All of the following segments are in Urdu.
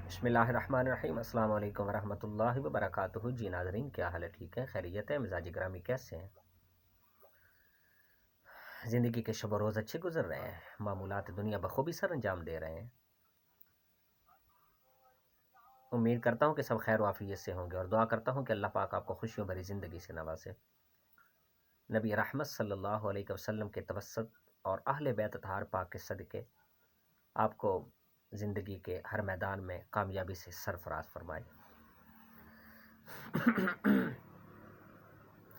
بسم اللہ الرحمن الرحیم۔ السلام علیکم ورحمۃ اللہ وبرکاتہ۔ جی ناظرین، کیا حال ہے؟ ٹھیک ہے، خیریت ہے؟ مزاج گرامی کیسے ہیں؟ زندگی کے شب و روز اچھے گزر رہے ہیں؟ معمولات دنیا بخوبی سر انجام دے رہے ہیں؟ امید کرتا ہوں کہ سب خیر و عافیت سے ہوں گے، اور دعا کرتا ہوں کہ اللہ پاک آپ کو خوشیوں بھری زندگی سے نوازے۔ نبی رحمت صلی اللہ علیہ وسلم کے توسط اور اہل بیت اطہار پاک کے صدقے آپ کو زندگی کے ہر میدان میں کامیابی سے سرفراز فرمائے۔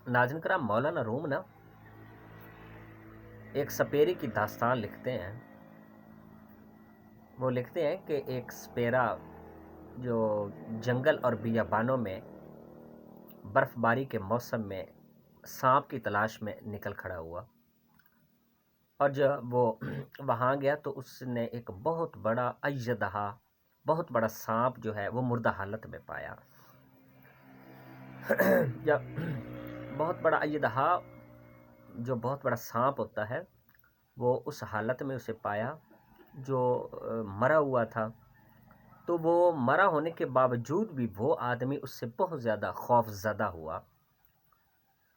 ناظرین کرام، مولانا روم نا ایک سپیرے کی داستان لکھتے ہیں۔ وہ لکھتے ہیں کہ ایک سپیرا جو جنگل اور بیابانوں میں برف باری کے موسم میں سانپ کی تلاش میں نکل کھڑا ہوا، اور جب وہ وہاں گیا تو اس نے ایک بہت بڑا اژدہا، بہت بڑا سانپ جو ہے وہ مردہ حالت میں پایا۔ جب بہت بڑا اژدہا، جو بہت بڑا سانپ ہوتا ہے، وہ اس حالت میں اسے پایا جو مرا ہوا تھا، تو وہ مرا ہونے کے باوجود بھی وہ آدمی اس سے بہت زیادہ خوف زدہ ہوا۔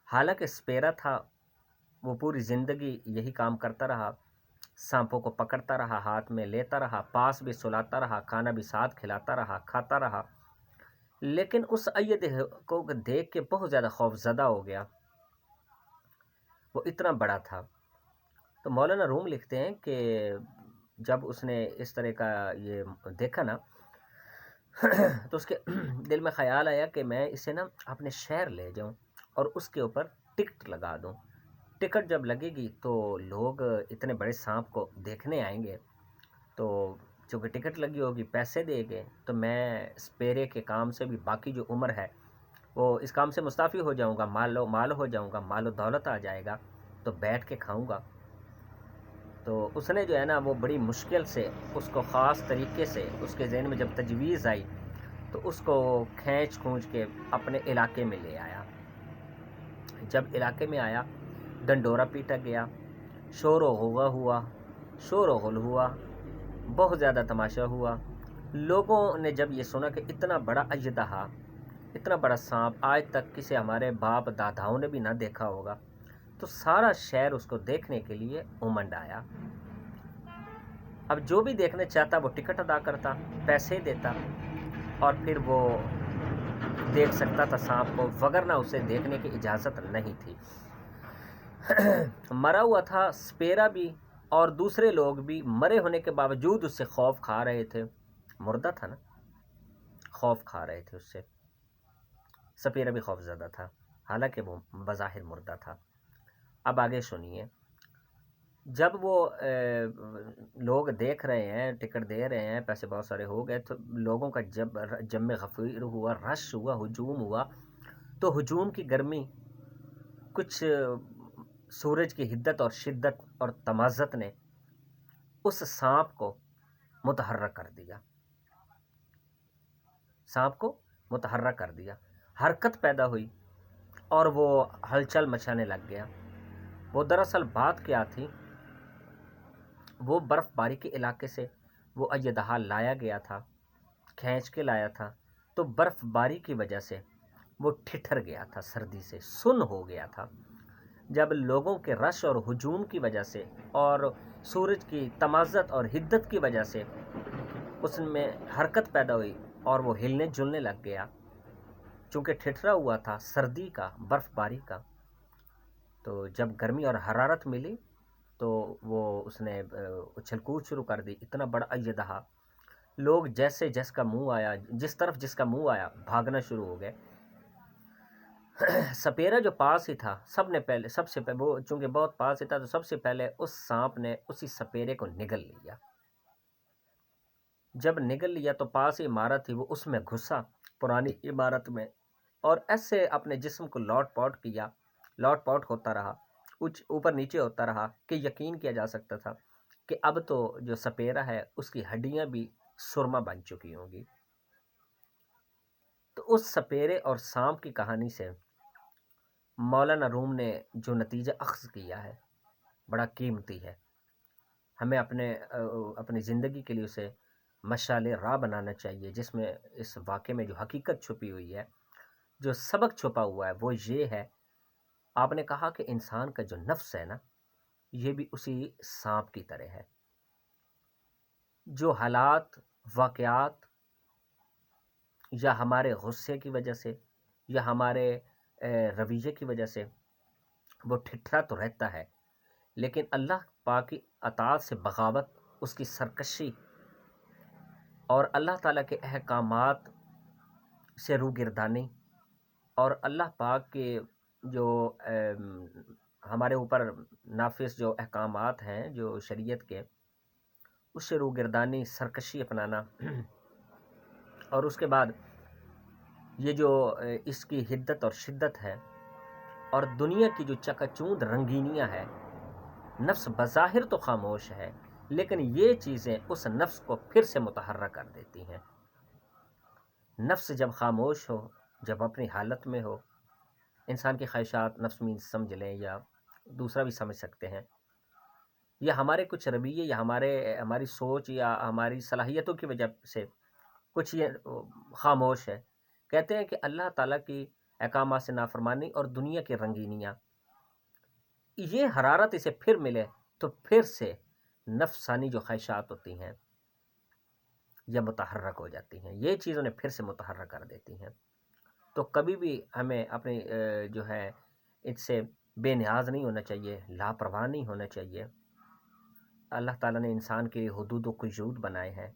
حالانکہ سپیرا تھا، وہ پوری زندگی یہی کام کرتا رہا، سانپوں کو پکڑتا رہا، ہاتھ میں لیتا رہا، پاس بھی سلاتا رہا، کھانا بھی ساتھ کھلاتا رہا، کھاتا رہا، لیکن اس اژدہے کو دیکھ کے بہت زیادہ خوف زدہ ہو گیا، وہ اتنا بڑا تھا۔ تو مولانا روم لکھتے ہیں کہ جب اس نے اس طرح کا یہ دیکھا نا، تو اس کے دل میں خیال آیا کہ میں اسے نا اپنے شہر لے جاؤں اور اس کے اوپر ٹکٹ لگا دوں۔ ٹکٹ جب لگے گی تو لوگ اتنے بڑے سانپ کو دیکھنے آئیں گے، تو چونکہ ٹکٹ لگی ہوگی، پیسے دے گے، تو میں سپیرے کے کام سے بھی باقی جو عمر ہے وہ اس کام سے مستعفی ہو جاؤں گا، مال ہو جاؤں گا، مال و دولت آ جائے گا، تو بیٹھ کے کھاؤں گا۔ تو اس نے جو ہے نا وہ بڑی مشکل سے اس کو خاص طریقے سے اس کے ذہن میں جب تجویز آئی تو اس کو کھینچ کھونچ کے اپنے علاقے میں لے آیا۔ جب علاقے میں آیا، ڈنڈورا پیٹا گیا، شور و غوغا ہوا، شور و غل ہوا، بہت زیادہ تماشا ہوا۔ لوگوں نے جب یہ سنا کہ اتنا بڑا اژدہا، اتنا بڑا سانپ آج تک کسی ہمارے باپ داداؤں نے بھی نہ دیکھا ہوگا، تو سارا شہر اس کو دیکھنے کے لیے امنڈ آیا۔ اب جو بھی دیکھنا چاہتا وہ ٹکٹ ادا کرتا، پیسے دیتا، اور پھر وہ دیکھ سکتا تھا سانپ کو، وگرنہ اسے دیکھنے کی اجازت نہیں تھی۔ مرا ہوا تھا سپیرا بھی، اور دوسرے لوگ بھی مرے ہونے کے باوجود اس سے خوف کھا رہے تھے۔ مردہ تھا نا، خوف کھا رہے تھے اس سے۔ سپیرا بھی خوف زدہ تھا، حالانکہ وہ بظاہر مردہ تھا۔ اب آگے سنیے، جب وہ لوگ دیکھ رہے ہیں، ٹکٹ دے رہے ہیں، پیسے بہت سارے ہو گئے، تو لوگوں کا جب جم غفیر ہوا، رش ہوا، ہجوم ہوا، تو ہجوم کی گرمی، کچھ سورج کی حدت اور شدت اور تمازت نے اس سانپ کو متحرک کر دیا، سانپ کو متحرک کر دیا، حرکت پیدا ہوئی اور وہ ہلچل مچانے لگ گیا۔ وہ دراصل بات کیا تھی، وہ برف باری کے علاقے سے وہ اژدہا لایا گیا تھا، کھینچ کے لایا تھا، تو برف باری کی وجہ سے وہ ٹھٹھر گیا تھا، سردی سے سن ہو گیا تھا۔ جب لوگوں کے رش اور ہجوم کی وجہ سے اور سورج کی تمازت اور حدت کی وجہ سے اس میں حرکت پیدا ہوئی اور وہ ہلنے جلنے لگ گیا، چونکہ ٹھٹھرا ہوا تھا سردی کا، برف باری کا، تو جب گرمی اور حرارت ملی تو وہ اس نے اچھل کود شروع کر دی۔ اتنا بڑا اژدہا، لوگ جیسے جس کا منہ آیا، جس طرف جس کا منہ آیا، بھاگنا شروع ہو گئے۔ سپیرا جو پاس ہی تھا، سب سے پہلے وہ چونکہ بہت پاس ہی تھا، تو سب سے پہلے اس سانپ نے اسی سپیرے کو نگل لیا۔ جب نگل لیا تو پاس ہی عمارت تھی، وہ اس میں گھسا، پرانی عمارت میں، اور ایسے اپنے جسم کو لوٹ پوٹ ہوتا رہا، اوپر نیچے ہوتا رہا کہ یقین کیا جا سکتا تھا کہ اب تو جو سپیرا ہے اس کی ہڈیاں بھی سرما بن چکی ہوں گی۔ تو اس سپیرے اور سانپ کی کہانی سے مولانا روم نے جو نتیجہ اخذ کیا ہے بڑا قیمتی ہے، ہمیں اپنی زندگی کے لیے اسے مشعل راہ بنانا چاہیے، جس میں اس واقعے میں جو حقیقت چھپی ہوئی ہے، جو سبق چھپا ہوا ہے وہ یہ ہے، آپ نے کہا کہ انسان کا جو نفس ہے نا، یہ بھی اسی سانپ کی طرح ہے۔ جو حالات، واقعات یا ہمارے غصے کی وجہ سے یا ہمارے رویے کی وجہ سے وہ ٹھٹھرا تو رہتا ہے، لیکن اللہ پاک کی اطاعت سے بغاوت، اس کی سرکشی اور اللہ تعالیٰ کے احکامات سے روگردانی اور اللہ پاک کے جو ہمارے اوپر نافذ جو احکامات ہیں جو شریعت کے، اس سے روگردانی، سرکشی اپنانا، اور اس کے بعد یہ جو اس کی حدت اور شدت ہے اور دنیا کی جو چکا چوند رنگینیاں ہے، نفس بظاہر تو خاموش ہے لیکن یہ چیزیں اس نفس کو پھر سے متحرک کر دیتی ہیں۔ نفس جب خاموش ہو، جب اپنی حالت میں ہو، انسان کی خواہشات، نفس میں سمجھ لیں یا دوسرا بھی سمجھ سکتے ہیں، یا ہمارے کچھ رویے یا ہماری سوچ یا ہماری صلاحیتوں کی وجہ سے کچھ یہ خاموش ہے، کہتے ہیں کہ اللہ تعالیٰ کی احکامات سے نافرمانی اور دنیا کی رنگینیاں، یہ حرارت اسے پھر ملے تو پھر سے نفسانی جو خواہشات ہوتی ہیں یہ متحرک ہو جاتی ہیں، یہ چیز انہیں پھر سے متحرک کر دیتی ہیں۔ تو کبھی بھی ہمیں اپنی جو ہے اس سے بے نیاز نہیں ہونا چاہیے، لاپرواہ نہیں ہونا چاہیے۔ اللہ تعالیٰ نے انسان کے حدود و قیود بنائے ہیں،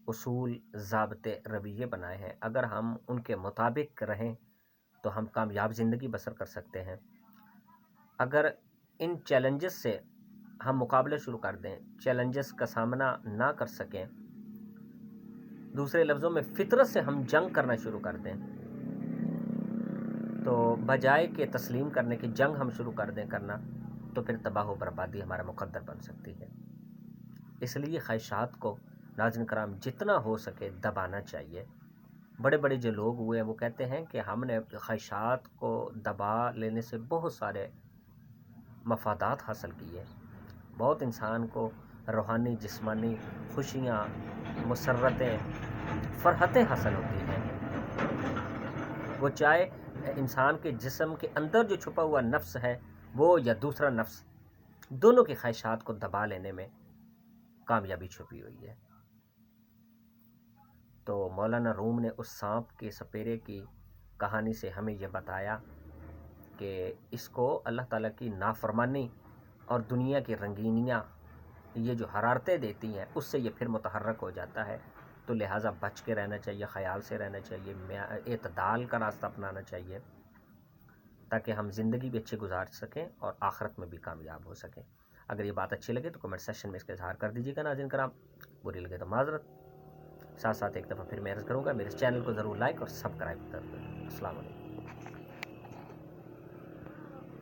اصول، ضابطے، رویے بنائے ہیں، اگر ہم ان کے مطابق رہیں تو ہم کامیاب زندگی بسر کر سکتے ہیں۔ اگر ان چیلنجز سے ہم مقابلہ شروع کر دیں، چیلنجز کا سامنا نہ کر سکیں، دوسرے لفظوں میں فطرت سے ہم جنگ کرنا شروع کر دیں، تو بجائے کہ تسلیم کرنے کی جنگ ہم شروع کر دیں کرنا، تو پھر تباہ و بربادی ہمارا مقدر بن سکتی ہے۔ اس لیے خواہشات کو ناظرین کرام جتنا ہو سکے دبانا چاہیے۔ بڑے بڑے جو لوگ ہوئے ہیں وہ کہتے ہیں کہ ہم نے خواہشات کو دبا لینے سے بہت سارے مفادات حاصل کیے، بہت انسان کو روحانی، جسمانی خوشیاں، مسرتیں، فرحتیں حاصل ہوتی ہیں۔ وہ چاہے انسان کے جسم کے اندر جو چھپا ہوا نفس ہے وہ یا دوسرا نفس، دونوں کی خواہشات کو دبا لینے میں کامیابی چھپی ہوئی ہے۔ تو مولانا روم نے اس سانپ کے سپیرے کی کہانی سے ہمیں یہ بتایا کہ اس کو اللہ تعالیٰ کی نافرمانی اور دنیا کی رنگینیاں یہ جو حرارتیں دیتی ہیں اس سے یہ پھر متحرک ہو جاتا ہے، تو لہٰذا بچ کے رہنا چاہیے، خیال سے رہنا چاہیے، اعتدال کا راستہ اپنانا چاہیے تاکہ ہم زندگی بھی اچھی گزار سکیں اور آخرت میں بھی کامیاب ہو سکیں۔ اگر یہ بات اچھی لگے تو کمنٹ سیکشن میں اس کا اظہار کر دیجیے گا ناظرین کرام، بری لگے تو معذرت۔ ساتھ ساتھ ایک دفعہ پھر میں عرض کروں گا میرے چینل کو ضرور لائک اور سبسکرائب کر دیں۔ السلام علیکم۔